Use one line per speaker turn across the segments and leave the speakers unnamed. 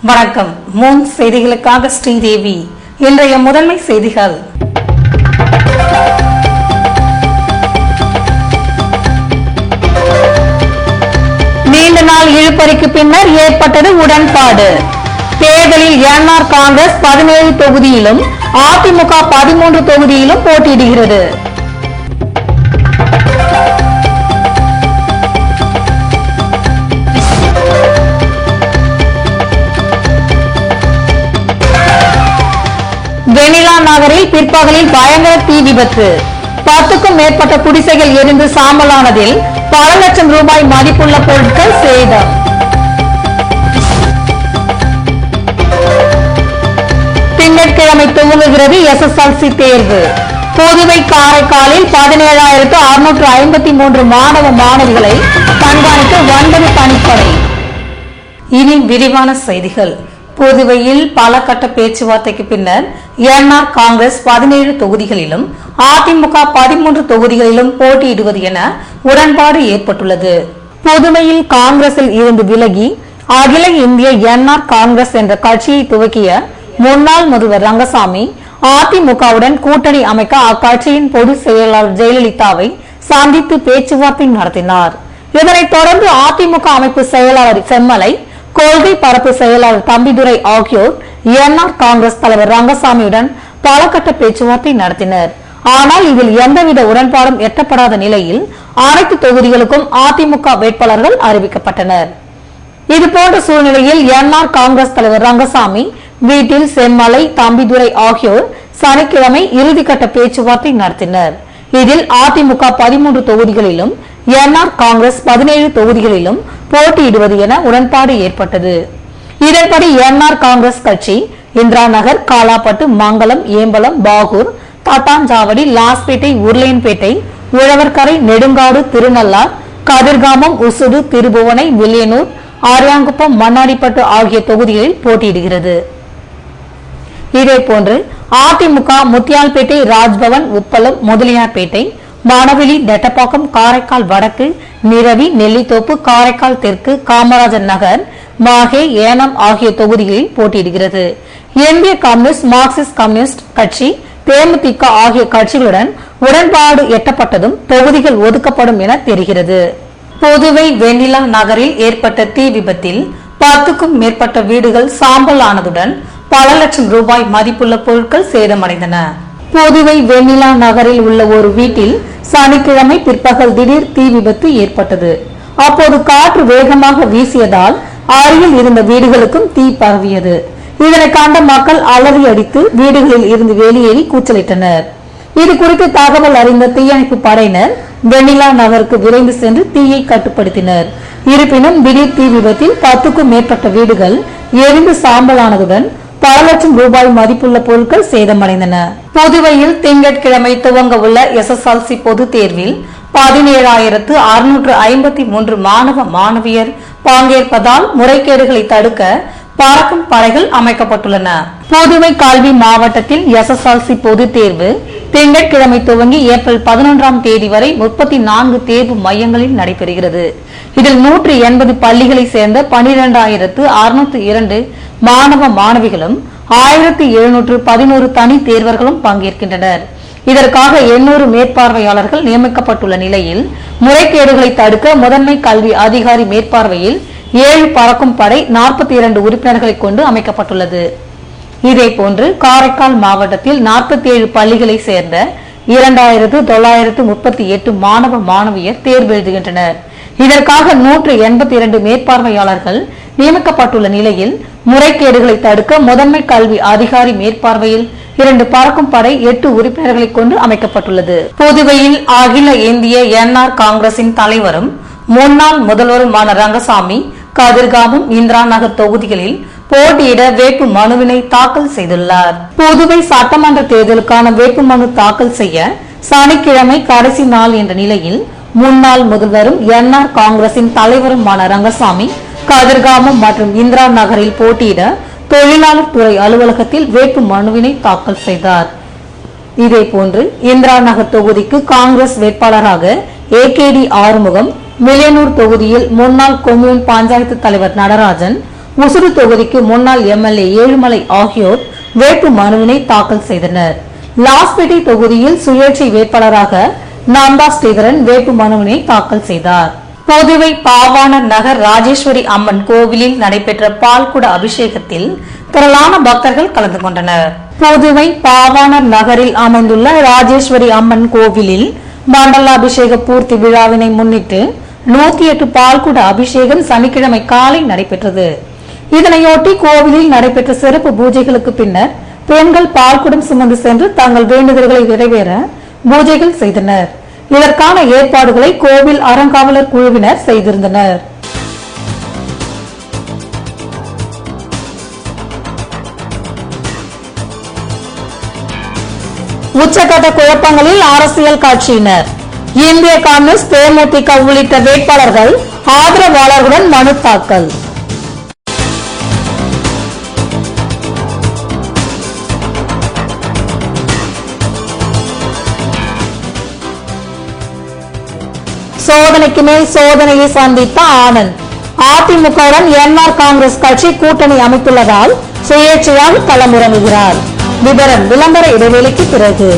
வணக்கம். மூன் செய்திகளுக்காக ஸ்ரீதேவி. இன்றைய முதன்மை செய்திகள். நீண்ட நாள் இழுபறிக்கு பின்னர் ஏற்பட்டது உடன்பாடு. தேர்தலில் என்ஆர் காங்கிரஸ் 17 தொகுதியிலும் அதிமுக 13 தொகுதியிலும் போட்டியிடுகிறது. வெனிலா நகரில் பிற்பகலில் பயங்கர தீ விபத்து. 10க்கும் மேற்பட்ட குடிசைகள் எரிந்து சாம்பலானதில் பல லட்சம் ரூபாய் மதிப்புள்ள பொருட்கள் சேதம். திங்கட்கிழமை துவங்குகிறது SSLC தேர்வு. புதுவை காரைக்காலில் 17,653 மாணவ மாணவிகளை கண்காணிக்க 9 தனிப்படை. இனி விரிவான செய்திகள். புதுவையில் பல கட்ட பேச்சுவார்த்தைக்கு பின்னர் என்ஆர் காங்கிரஸ் 17 தொகுதிகளிலும் அதிமுக 13 தொகுதிகளிலும் போட்டியிடுவது என உடன்பாடு ஏற்பட்டுள்ளது. புதுவையில் காங்கிரஸில் இருந்து விலகி அகில இந்திய என்ஆர் காங்கிரஸ் என்ற கட்சியை துவக்கிய முன்னாள் முதல்வர் ரங்கசாமி அதிமுகவுடன் கூட்டணி அமைக்க அக்கட்சியின் பொதுச் செயலாளர் ஜெயலலிதாவை சந்தித்து பேச்சுவார்த்தை நடத்தினார். இதனைத் தொடர்ந்து அதிமுக அமைப்பு செயலாளர் செம்மலை, கொள்கை பரப்பு செயலாளர் தம்பிதுரை ஆகியோர் என்ஆர் காங்கிரஸ் தலைவர் ரங்கசாமியுடன் பல கட்ட பேச்சுவார்த்தை நடத்தினர். ஆனால் இதில் எந்தவித உடன்பாடும் எட்டப்படாத நிலையில் அனைத்து தொகுதிகளுக்கும் அதிமுக வேட்பாளர்கள் அறிவிக்கப்பட்டனர். இதுபோன்ற சூழ்நிலையில் என்ஆர் காங்கிரஸ் தலைவர் ரங்கசாமி வீட்டில் செம்மலை, தம்பிதுரை ஆகியோர் சனிக்கிழமை இறுதிக்கட்ட பேச்சுவார்த்தை நடத்தினர். இதில் அதிமுக 13 தொகுதிகளிலும் என்ஆர் காங்கிரஸ் 17 தொகுதிகளிலும் போட்டியிடுவது என உடன்பாடு ஏற்பட்டது. இதன்படி என்ஆர் காங்கிரஸ் கட்சி இந்திரா நகர், காலாப்பட்டு, மங்கலம், ஏம்பலம், பாகூர், தட்டாஞ்சாவடி, லாஸ்பேட்டை, உருளையன்பேட்டை, உழவர்கரை, நெடுங்காடு, திருநள்ளார், கதிர்காமம், உசுடு, திருபுவனை, வில்லியனூர், ஆரியாங்குப்பம், மண்ணாடிப்பட்டு ஆகிய தொகுதிகளில் போட்டியிடுகிறது. இதேபோன்று அதிமுக முத்தியால்பேட்டை, ராஜ்பவன், உப்பளம், முதலியார்பேட்டை, மானவெளி, நெட்டப்பாக்கம், காரைக்கால் வடக்கு, நிரவி, நெல்லித்தோப்பு, காரைக்கால் தெற்கு, காமராஜர் நகர், மாஹே, ஏனம் ஆகிய தொகுதிகளில் போட்டியிடுகிறது. இந்திய கம்யூனிஸ்ட், மார்க்சிஸ்ட் கம்யூனிஸ்ட் கட்சி, தேமுதிக ஆகிய கட்சிகளுடன் உடன்பாடு எட்டப்பட்டதும் தொகுதிகள் ஒதுக்கப்படும் என தெரிகிறது. புதுவை வெண்ணிலா நகரில் ஏற்பட்ட தீ விபத்தில் 10க்கும் மேற்பட்ட வீடுகள் சாம்பல் ஆனதுடன் பல லட்சம் ரூபாய் மதிப்புள்ள பொருட்கள் சேதமடைந்தன. புதுவை வெண்ணிலா நகரில் உள்ள ஒரு வீட்டில் சனிக்கிழமை பிற்பகல் திடீர் தீ விபத்து ஏற்பட்டது. அப்போது காற்று வேகமாக வீசியதால் அருகில் இருந்த வீடுகளுக்கும் தீ பரவியது. இதனை கண்ட மக்கள் அலறி அடித்து வீடுகளில் இருந்து வெளியேறி கூச்சலிட்டனர். இது குறித்து தகவல் அறிந்த தீயணைப்பு படையினர் வெண்ணிலா நகருக்கு விரைந்து சென்று தீயை கட்டுப்படுத்தினர். இருப்பினும் திடீர் தீ விபத்தில் 10க்கும் மேற்பட்ட வீடுகள் எரிந்து சாம்பலானதுடன் பல லட்சம் ரூபாய் மதிப்புள்ள பொருட்கள் சேதமடைந்தன. புதுவையில் திங்கட்கிழமை துவங்க உள்ள SSLC பொது தேர்வில் 17,653 மாணவ மாணவியர் பங்கேற்பதால் முறைகேடுகளை தடுக்க பறக்கும் படைகள் அமைக்கப்பட்டுள்ளன. புதுவை கல்வி மாவட்டத்தில் SSLC பொது தேர்வு திங்கட்கிழமை துவங்கி ஏப்ரல் 11ஆம் தேதி வரை 34 தேர்வு மையங்களில் நடைபெறுகிறது. இதில் 180 பள்ளிகளை சேர்ந்த 12,602 மாணவ மாணவிகளும் 1,711 தனி தேர்வர்களும் பங்கேற்கின்றனர். இதற்காக 800 மேற்பார்வையாளர்கள் நியமிக்கப்பட்டுள்ள நிலையில் முறைகேடுகளை தடுக்க முதன்மை கல்வி அதிகாரி மேற்பார்வையில் 7 பறக்கும் படை 42 உறுப்பினர்களை கொண்டு அமைக்கப்பட்டுள்ளது. இதேபோன்று காரைக்கால் மாவட்டத்தில் 47 பள்ளிகளை சேர்ந்த 2,938 மாணவ மாணவியர் தேர்வு எழுதுகின்றனர். இதற்காக 182 மேற்பார்வையாளர்கள் நியமிக்கப்பட்டுள்ள நிலையில் முறைகேடுகளை தடுக்க முதன்மை கல்வி அதிகாரி மேற்பார்வையில் 2 பறக்கும் படை 8 உறுப்பினர்களை கொண்டு அமைக்கப்பட்டுள்ளது. புதுவையில் அகில இந்திய என்ஆர் காங்கிரசின் தலைவரும் முன்னாள் முதல்வருமான ரங்கசாமி கதிர்காமம், இந்திரா நகர் தொகுதிகளில் போட்டியிட வேட்பு மனுவினை தாக்கல் செய்துள்ளார். புதுவை சட்டமன்ற தேர்தலுக்கான வேட்புமனு தாக்கல் செய்ய சனிக்கிழமை கடைசி நாள் என்ற நிலையில் முன்னாள் முதல்வரும் என்ஆர் காங்கிரசின் தலைவருமான ரங்கசாமி கதிர்காமம் மற்றும் இந்திரா நகரில் போட்டியிட தொழிலாளர் துறை அலுவலகத்தில் வேட்பு மனுவினை தாக்கல் செய்தார். இதேபோன்று இந்திரா நகர் தொகுதிக்கு காங்கிரஸ் வேட்பாளராக AKD ஆறுமுகம், வில்லியனூர் தொகுதியில் முன்னாள் கொம்யூன் பஞ்சாயத்து தலைவர் நடராஜன், உசுறு தொகுதிக்கு முன்னாள் எம்எல்ஏ ஏழுமலை ஆகியோர் வேட்பு மனுவினை தாக்கல் செய்தனர். லாஸ்பேட்டை தொகுதியில் சுயேட்சை வேட்பாளராக நந்தா ஸ்ரீதரன் வேட்பு மனுவினை தாக்கல் செய்தார். புதுவை பாவாணர் நகர் ராஜேஸ்வரி அம்மன் கோவிலில் நடைபெற்ற பால்குட அபிஷேகத்தில் திரளான பக்தர்கள் கலந்து கொண்டனர். புதுவை பாவாணர் நகரில் அமைந்துள்ள ராஜேஸ்வரி அம்மன் கோவிலில் மண்டலாபிஷேக பூர்த்தி விழாவினை முன்னிட்டு 108 பால்குட அபிஷேகம் சனிக்கிழமை காலை நடைபெற்றது. இதனையொட்டி கோவிலில் நடைபெற்ற சிறப்பு பூஜைகளுக்கு பின்னர் பெண்கள் பால்குடம் சுமந்து சென்று தங்கள் வேண்டுதல்களை நிறைவேற பூஜைகள் செய்தனர். இதற்கான ஏற்பாடுகளை கோவில் அறங்காவலர் குழுவினர் செய்திருந்தனர். உச்சகட்ட குழப்பங்களில் அரசியல் கட்சியினர். இந்திய காங்கிரஸ், தேமுதிக உள்ளிட்ட வேட்பாளர்கள் ஆதரவாளர்களுடன் மனு தாக்கல். சோதனைக்கு மேல் சோதனையை சந்தித்த ஆனந்த். அதிமுகவுடன் என்ஆர் காங்கிரஸ் கட்சி கூட்டணி அமைத்துள்ளதால் சுயேட்சையாக களமிறங்குகிறார். விவரம் விளம்பர இடைவேளைக்கு பிறகு.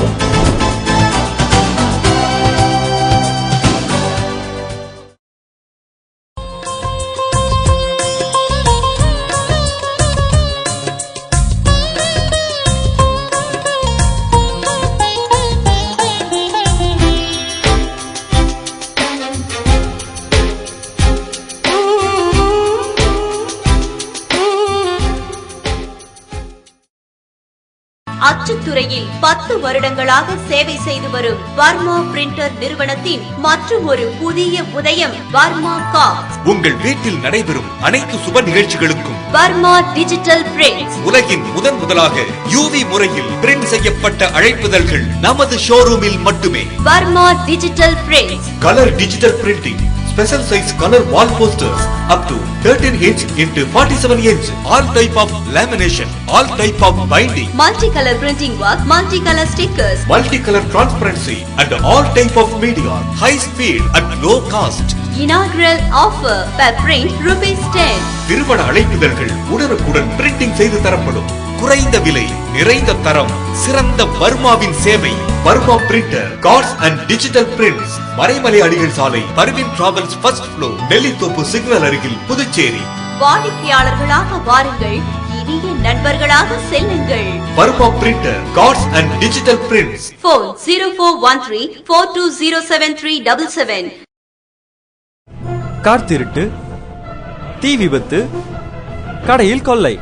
அச்சுத்துறையில் 10 வருடங்களாக சேவை செய்து வரும் வர்மா பிரிண்டர் நிறுவனத்தின் மற்றும் ஒரு புதிய உதயம் வர்மா கார்ட்ஸ்.
உங்கள் வீட்டில் நடைபெறும் அனைத்து சுப நிகழ்ச்சிகளுக்கும்
வர்மா டிஜிட்டல் பிரிண்ட்ஸ்.
உலகின் முதலாக யூவி முறையில் பிரிண்ட் செய்யப்பட்ட அழைப்புதல்கள் நமது ஷோரூமில் மட்டுமே.
Varma digital prints.
Colour digital printing, special size color wall posters up to 13 inch into 47 inch, all type of lamination, all type of binding,
multicolor printing work, multicolor stickers,
multicolor transparency and all type of media, high speed at low cost.
Inaugural offer per print ₹10.
திருமண அழைப்புதல்கள் உடனுக்குடன் printing செய்து தரப்படும். குறைந்த விலை, நிறைந்த தரம், சிறந்த வர்மாவின் சேவை. Varma printer, cards and digital prints. Maraimalai Adigal சாலை, Parveen travels first floor, Nellithope signal அருகில், புதுச்சேரி.
வாடிக்கையாளர்களாக வாருங்கள், இனிய நண்பர்களாக செல்லுங்கள்.
Varma printer, cards and digital prints.
Phone 0413 42073777.
Car திருட்டு, தீ விபத்து, கடையில் கொள்ளை,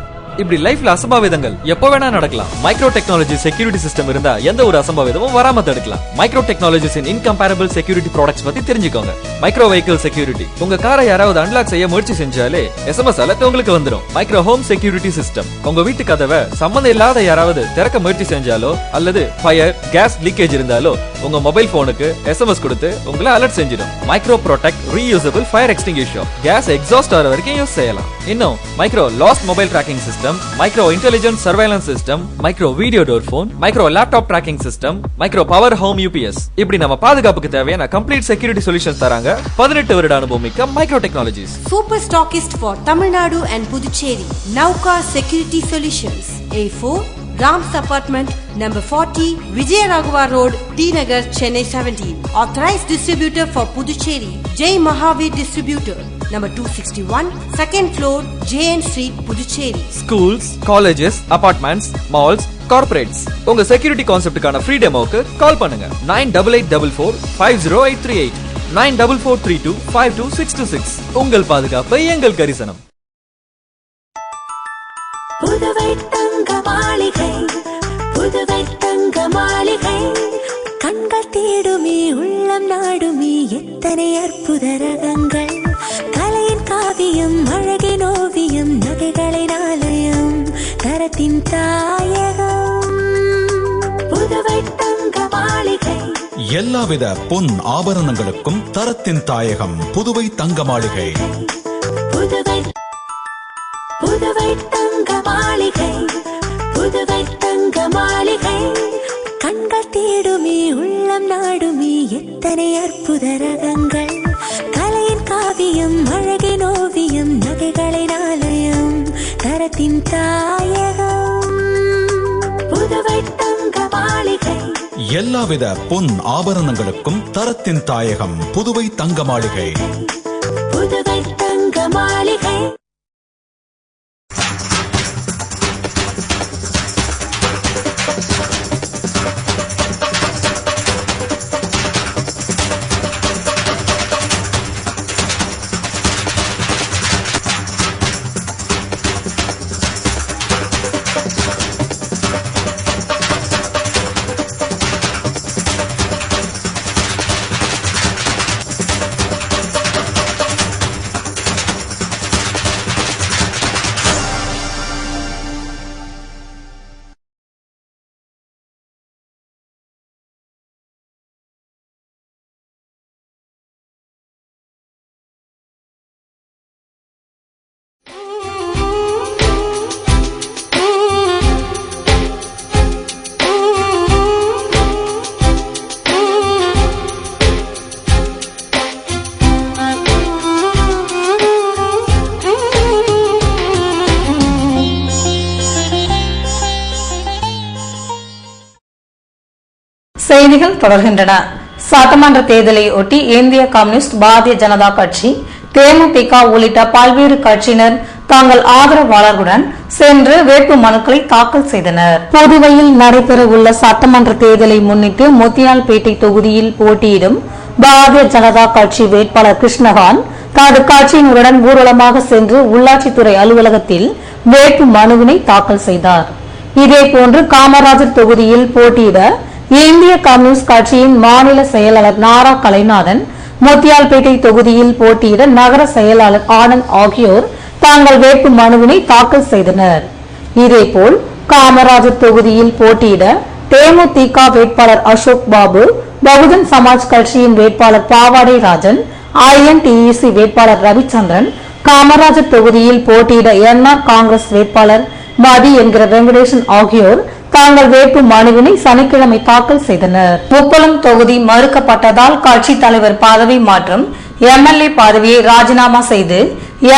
இப்படி லைஃப்ல அசம்பாவிதங்கள் எப்போ வேணா நடக்கலாம். மைக்ரோ டெக்னாலஜி செக்யூரிட்டி சிஸ்டம் இருந்தா எந்த ஒரு அசம்பாவிதமும் வராம தடுக்கலாம். மைக்ரோ டெக்னாலஜிஸ் இன் இன்கம்பேரபிள் செக்யூரிட்டி ப்ராடக்ட்ஸ் பத்தி தெரிஞ்சுக்கோங்க. மைக்ரோ வெஹிக்கிள் செக்யூரிட்டி, உங்க காரை யாராவது அன்லாக் செய்ய முயற்சி செஞ்சாலே SMS அலர்ட் உங்களுக்கு வந்துடும். மைக்ரோ ஹோம் செக்யூரிட்டி சிஸ்டம், உங்க வீட்டு கதவை சம்பந்தம் இல்லாத யாராவது திறக்க முயற்சி செஞ்சாலோ அல்லது ஃபயர், கேஸ் லீக்கேஜ் இருந்தாலோ உங்க மொபைல் போனுக்கு SMS கொடுத்து உங்களை அலர்ட் செஞ்சிடும். Micro protect reusable fire extinguisher, gas exhaust ஆகிற வரைக்கும் யூஸ் செய்யலாம். இன்னும் micro lost mobile tracking system, micro intelligent surveillance system, micro video door phone, micro laptop tracking system, micro power home UPS, இப்படி நம்ம பாதுகாப்புக்கு தேவையான கம்ப்ளீட் செக்யூரிட்டி சொல்யூஷன்ஸ் தராங்க 18 வருட அனுபவம் மிக்க micro technologies.
Super stockist for Tamil Nadu and Puducherry. Nauka Security Solutions. A4 Rams Apartment, number 40, Vijayaraghavar Road, T Nagar, Chennai 17. Authorized distributor for Puducherry, Jai Mahavir Distributor, number 261, second floor, JN Street, Puducherry.
Schools, colleges, apartments, malls, corporates, உங்க security கான்செப்டுக்கான free டெமோக்கு கால் பண்ணுங்க. 9884450838, 9443252626. உங்கள் பாதுகாப்பு எங்கள் கரிசனம்.
புதுவை தங்க மாளிகை, புதுவை தங்க மாளிகை. கண்கள் தேடுமே, உள்ளம் நாடுமே, எத்தனை அற்புத ரகங்கள். கலையின் காவியம், அழகின் ஓவியம், நகைகளின் ஆலயம், தரத்தின் தாயகம். புதுவை தங்க மாளிகை.
எல்லாவித பொன் ஆபரணங்களுக்கும் தரத்தின் தாயகம் புதுவை தங்க மாளிகை.
புதுவை புதுவை தங்க மாளிகை, புதுவை தங்க மாளிகை. கண்கள் தேடுமே, உள்ளம் நாடுமே, எத்தனை அற்புத ரகங்கள். கலையின் காவியம், அழகின் ஓவியம், நகைகளின் ஆலயம்,
எல்லாவித பொன் ஆபரணங்களுக்கும் தரத்தின் தாயகம் புதுவை தங்க மாளிகை.
புதுவை தங்க மாளிகை.
செய்திகள் தொடர்கின்றன. சட்டமன்ற தேர்தலை ஒட்டி இந்திய கம்யூனிஸ்ட், பாரதிய ஜனதா கட்சி, தேமுதிக உள்ளிட்ட பல்வேறு கட்சியினர் தங்கள் ஆதரவாளர்களுடன் சென்று வேட்பு மனுக்களை தாக்கல் செய்தனர். புதுவையில் நடைபெறவுள்ள சட்டமன்ற தேர்தலை முன்னிட்டு முத்தியால்பேட்டை தொகுதியில் போட்டியிடும் பாரதிய ஜனதா கட்சி வேட்பாளர் கிருஷ்ணகாந்த் தனது கட்சியினருடன் ஊர்வலமாக சென்று உள்ளாட்சித்துறை அலுவலகத்தில் வேட்பு மனுவினை தாக்கல் செய்தார். இதேபோன்று காமராஜர் தொகுதியில் போட்டியிட இந்திய கம்யூனிஸ்ட் கட்சியின் மாநில செயலாளர் நாரா கலைநாதன், முத்தியால்பேட்டை தொகுதியில் போட்டியிட நகர செயலாளர் ஆனந்த் ஆகியோர் தங்கள் வேட்பு மனுவினை தாக்கல் செய்தனர். இதேபோல் காமராஜர் தொகுதியில் போட்டியிட தேமுதிக வேட்பாளர் அசோக் பாபு, பகுஜன் சமாஜ் கட்சியின் வேட்பாளர் பாவாடை ராஜன், INTEC வேட்பாளர் ரவிச்சந்திரன், காமராஜர் தொகுதியில் போட்டியிட NR காங்கிரஸ் வேட்பாளர் மதி என்கிற வெங்கடேசன் ஆகியோர் தாங்கள் வேட்பு மனுவினை சனிக்கிழமை தாக்கல் செய்தனர். உப்பளம் தொகுதி மறுக்கப்பட்டதால் கட்சி தலைவர் பதவி மற்றும் MLA பதவியை ராஜினாமா செய்து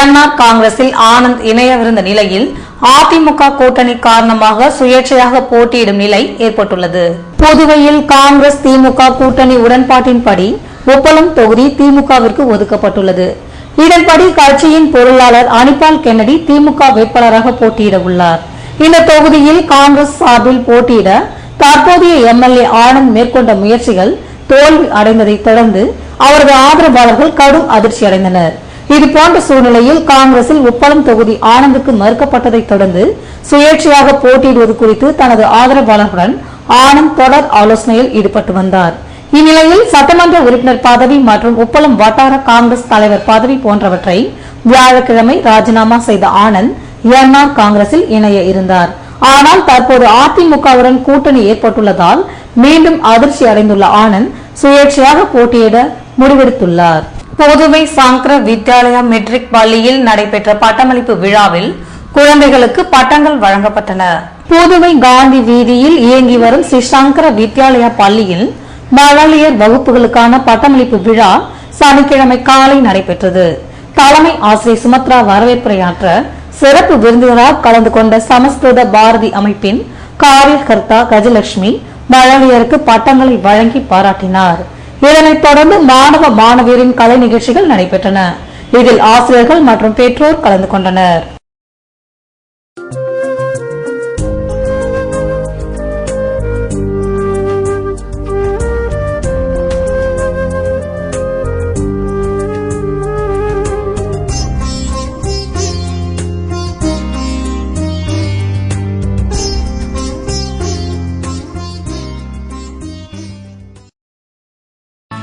NR காங்கிரஸில் ஆனந்த் இணையவிருந்த நிலையில் அதிமுக கூட்டணி காரணமாக சுயேட்சையாக போட்டியிடும் நிலை ஏற்பட்டுள்ளது. புதுவையில் காங்கிரஸ் திமுக கூட்டணி உடன்பாட்டின்படி உப்பளம் தொகுதி திமுகவிற்கு ஒதுக்கப்பட்டுள்ளது. இதன்படி கட்சியின் பொருளாளர் அனிபால் கென்னடி திமுக வேட்பாளராக போட்டியிட உள்ளார். இந்த தொகுதியில் காங்கிரஸ் சார்பில் போட்டியிட தற்போதைய MLA ஆனந்த் மேற்கொண்ட முயற்சிகள் தோல்வி அடைந்ததை தொடர்ந்து அவரது ஆதரவாளர்கள் கடும் அதிர்ச்சி அடைந்தனர். இதுபோன்ற சூழ்நிலையில் காங்கிரசில் உப்பளம் தொகுதி ஆனந்துக்கு மறுக்கப்பட்டதை தொடர்ந்து சுயேட்சையாக போட்டியிடுவது குறித்து தனது ஆதரவாளர்களுடன் ஆனந்த் தொடர் ஆலோசனையில் ஈடுபட்டு வந்தார். இந்நிலையில் சட்டமன்ற உறுப்பினர் பதவி மற்றும் உப்பளம் வட்டார காங்கிரஸ் தலைவர் பதவி போன்றவற்றை வியாழக்கிழமை ராஜினாமா செய்த ஆனந்த் NR காங்கிரஸில் இணைய இருந்தார். ஆனால் தற்போது அதிமுகவுடன் கூட்டணி ஏற்பட்டுள்ளதால் மீண்டும் அதிர்ச்சி அடைந்துள்ள ஆனந்த் சுயேட்சையாக போட்டியிட முடிவெடுத்துள்ளார். புதுவை சங்கர வித்யாலயா மெட்ரிக் பள்ளியில் நடைபெற்ற பட்டமளிப்பு விழாவில் குழந்தைகளுக்கு பட்டங்கள் வழங்கப்பட்டன. புதுவை காந்தி வீதியில் இயங்கி வரும் ஸ்ரீ சங்கர வித்யாலயா பள்ளியில் மழலையர் வகுப்புகளுக்கான பட்டமளிப்பு விழா சனிக்கிழமை காலை நடைபெற்றது. தலைமை ஆசிரியர் சுமத்ரா வரவேற்புரையாற்ற சிறப்பு விருந்தினராக கலந்து கொண்ட சமஸ்கிருத பாரதி அமைப்பின் காரியகர்த்தா கஜலட்சுமி மழலையருக்கு பட்டங்களை வழங்கி பாராட்டினார். இதனைத் தொடர்ந்து மாணவ மாணவியரின் கலை நிகழ்ச்சிகள் நடைபெற்றன. இதில் ஆசிரியர்கள் மற்றும் பெற்றோர் கலந்து கொண்டனர்.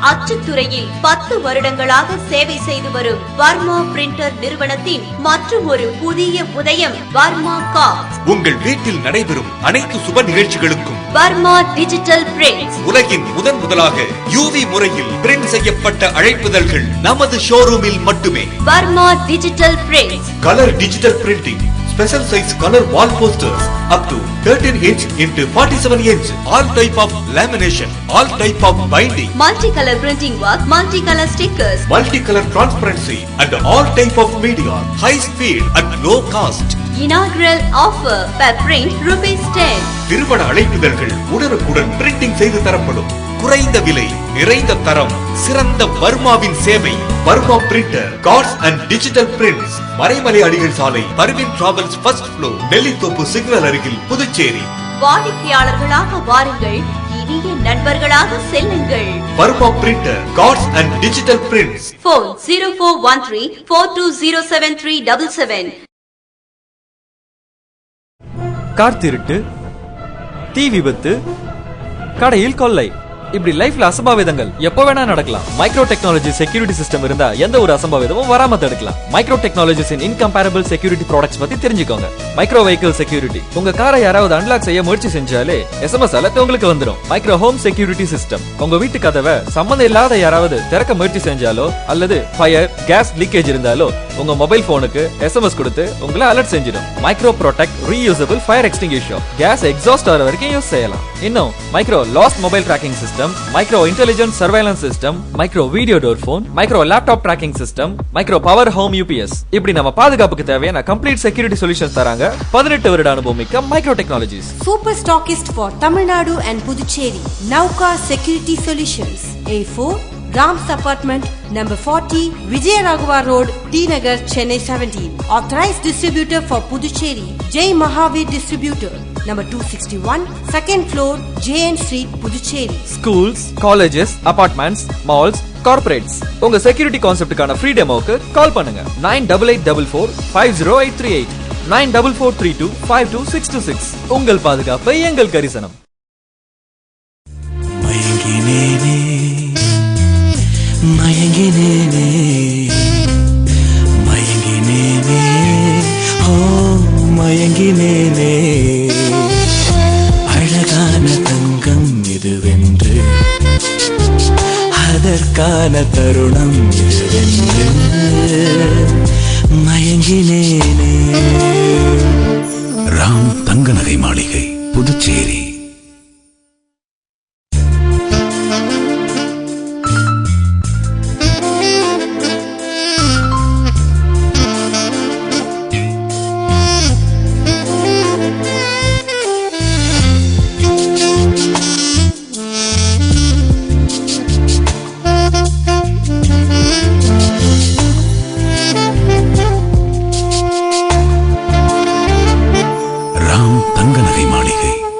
அச்சுத்துறையில் 10 வருடங்களாக சேவை செய்து வரும் வர்மா பிரிண்டர் நிறுவனத்தின் மற்றும் ஒரு புதிய உதயம் வர்மா கார்ட்ஸ்.
உங்கள் வீட்டில் நடைபெறும் அனைத்து சுப நிகழ்ச்சிகளுக்கும்
வர்மா டிஜிட்டல் பிரிண்ட்ஸ்.
உலகின் முதலாக UV முறையில் பிரிண்ட் செய்யப்பட்ட அழைப்புதல்கள் நமது ஷோரூமில் மட்டுமே.
Varma digital prints.
Colour digital printing, special size color wall posters up to 13 inch into 47 inch, all type of lamination, all type of binding,
multicolor printing work, multicolor stickers,
multicolor transparency and all type of media, high speed at low cost.
Inaugural offer per print ₹10.
திருமண அழைப்பிதழ்கள் உடனுக்குடன் printing செய்து தரப்படும். குறைந்த விலை, நிறைந்த தரம், சிறந்த வர்மாவின் சேவை. Varma printer, cards and digital prints. Maraimalai Adigal சாலை, Parveen travels first floor, Nellithope signal அருகில், புதுச்சேரி.
வாடிக்கையாளர்களாக வாருங்கள், இனிய நண்பர்களாக செல்லுங்கள்.
Varma printer, cards and digital prints.
Phone 0413420777.
Car திருட்டு, தீ விபத்து, கடையில் கொள்ளை, இப்படி லைஃப்ல அசம்பாவிதங்கள் எப்ப வேணா நடக்கலாம். மைக்ரோ டெக்னாலஜி செக்யூரிட்டி சிஸ்டம் இருந்தா எந்த ஒரு அசம்பாவிதமும் வராம தடுக்கலாம். மைக்ரோ டெக்னாலஜிஸின் இன்கம்பேரபிள் செக்யூரிட்டி ப்ராடக்ட்ஸ் பத்தி தெரிஞ்சுக்கோங்க. மைக்ரோ வெஹிக்கிள் செக்யூரிட்டி, உங்க காரை யாராவது அன்லாக் செய்ய முயற்சி செஞ்சாலே எஸ்எம்எஸ் அலர்ட் உங்களுக்கு வந்துடும். மைக்ரோ ஹோம் செக்யூரிட்டி சிஸ்டம், உங்க வீட்டு கதவை சம்பந்தம் இல்லாத யாராவது திறக்க முயற்சி செஞ்சாலோ அல்லது ஃபயர் கேஸ் லீக்கேஜ் இருந்தாலோ உங்க மொபைல் போனுக்கு எஸ்எம்எஸ் கொடுத்து உங்களை அலர்ட் செஞ்சிடும். Micro protect reusable fire extinguisher, gas exhaust ஆகிற வரைக்கும் யூஸ் செய்யலாம். இன்னும் micro lost mobile tracking system, micro intelligent surveillance system, micro video door phone, micro laptop tracking system, micro power home UPS, இப்படி நம்ம பாதுகாப்புக்கு தேவையான கம்ப்ளீட் செக்யூரிட்டி சொல்யூஷன்ஸ் தராங்க 18 வருட அனுபவம் மிக்க micro technologies.
Super stockist for Tamil Nadu and Puducherry, Nauka Security Solutions, A4 Rams Apartment, number 40, Vijayaraghavar Road, T Nagar, Chennai 17. Authorized distributor for Puducherry, Jai Mahavir Distributor, number 261, second floor, JN Street, Puducherry.
Schools, colleges, apartments, malls, corporates, உங்க security கான்செப்டுக்கான free டெமோக்கு கால் பண்ணுங்க. 9844508338, 9443252626. உங்கள் பாதுகாப்பு எங்கள் கரிசனம்.
மயங்கினேனே மயங்கினேனே ஓ மயங்கினேனே அழகான தங்கம் இதுவென்று அதற்கான தருணம் இதுவென்று மயங்கினேனே. ராம் தங்க நகை மாளிகை, Puducherry.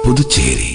Puducherry.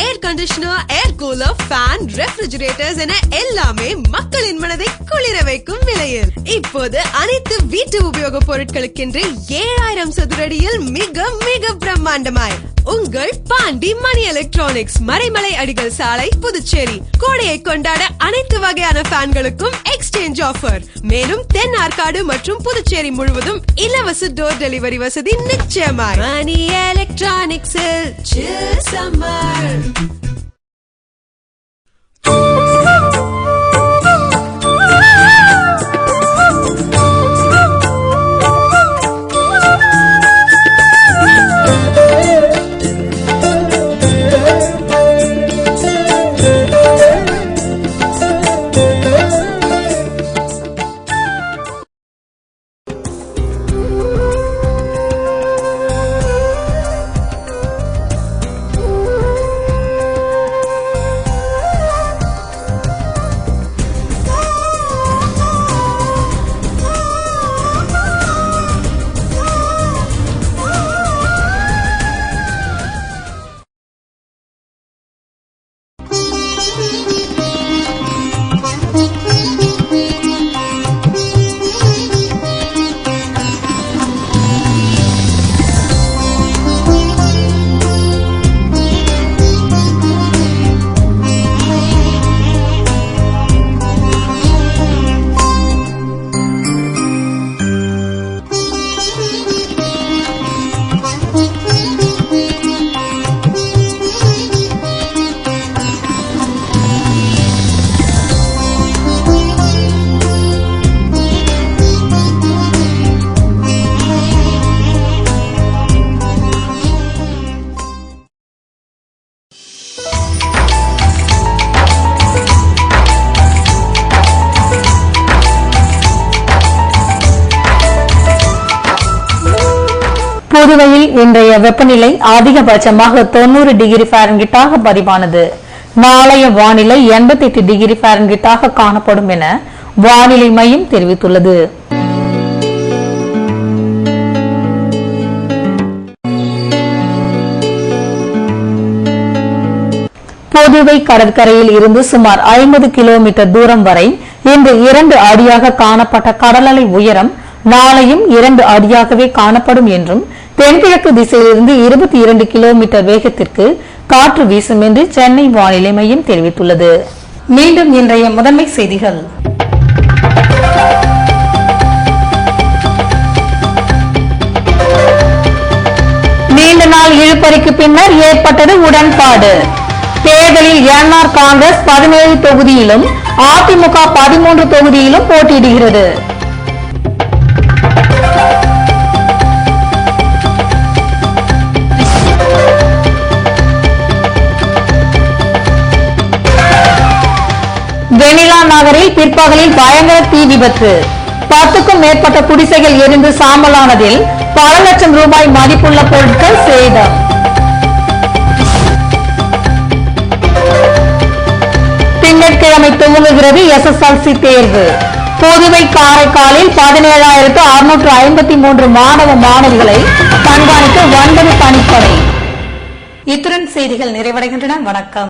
Air conditioner, air cooler, fan, refrigerators என எல்லாமே மக்களின் மனதை குளிர வைக்கும் விலையில் இப்போது அனைத்து வீட்டு உபயோக பொருட்களுக்கென்று 7000 சதுரடியில் மிக மிக பிரம்மாண்டமாய் உங்கள் பாண்டி மணி எலக்ட்ரானிக்ஸ், மறைமலை அடிகள் சாலை, புதுச்சேரி. கோடையை கொண்டாட அனைத்து வகையான ஃபேன்களுக்கும் எக்ஸ்சேஞ்ச் ஆஃபர். மேலும் தென் ஆற்காடு மற்றும் புதுச்சேரி முழுவதும் இலவச டோர் டெலிவரி வசதி நிச்சயமாய். மணி எலக்ட்ரானிக்ஸில் சில் சம்மர்.
புதுவையில் இன்றைய வெப்பநிலை அதிகபட்சமாக 90 டிகிரி ஃபாரன்ஹீட்டாக பதிவானது. நாளைய வானிலை 88 டிகிரி ஃபாரன்ஹீட்டாக காணப்படும் என வானிலை மையம் தெரிவித்துள்ளது. புதுவை கடற்கரையில் இருந்து சுமார் 50 கிலோமீட்டர் தூரம் வரை இன்று 2 அடியாக காணப்பட்ட கடலலை உயரம் நாளையும் 2 அடியாகவே காணப்படும் என்றும் தென்கிழக்கு திசையிலிருந்து 22 கிலோமீட்டர் வேகத்திற்கு காற்று வீசும் என்று சென்னை வானிலை மையம் தெரிவித்துள்ளது. மீண்டும் இன்றைய முதன்மை செய்திகள். நீண்ட நாள் இழுபறிக்கு பின்னர் ஏற்பட்டது உடன்பாடு. தேர்தலில் என்ஆர் காங்கிரஸ் 17 தொகுதியிலும் அதிமுக 13 தொகுதியிலும் போட்டியிடுகிறது. வெனிலா நகரில் பிற்பகலில் பயங்கர தீ விபத்து. 10க்கும் மேற்பட்ட குடிசைகள் எரிந்து சாம்பலானதில் பல லட்சம் ரூபாய் மதிப்புள்ள பொருட்கள் சேதம். திங்கட்கிழமை துவங்குகிறது SSLC தேர்வு. புதுவை காரைக்காலில் 17,653 மாணவ மாணவிகளை கண்காணிக்க 9 தனிப்படை. இத்துடன் செய்திகள் நிறைவடைகின்றன. வணக்கம்.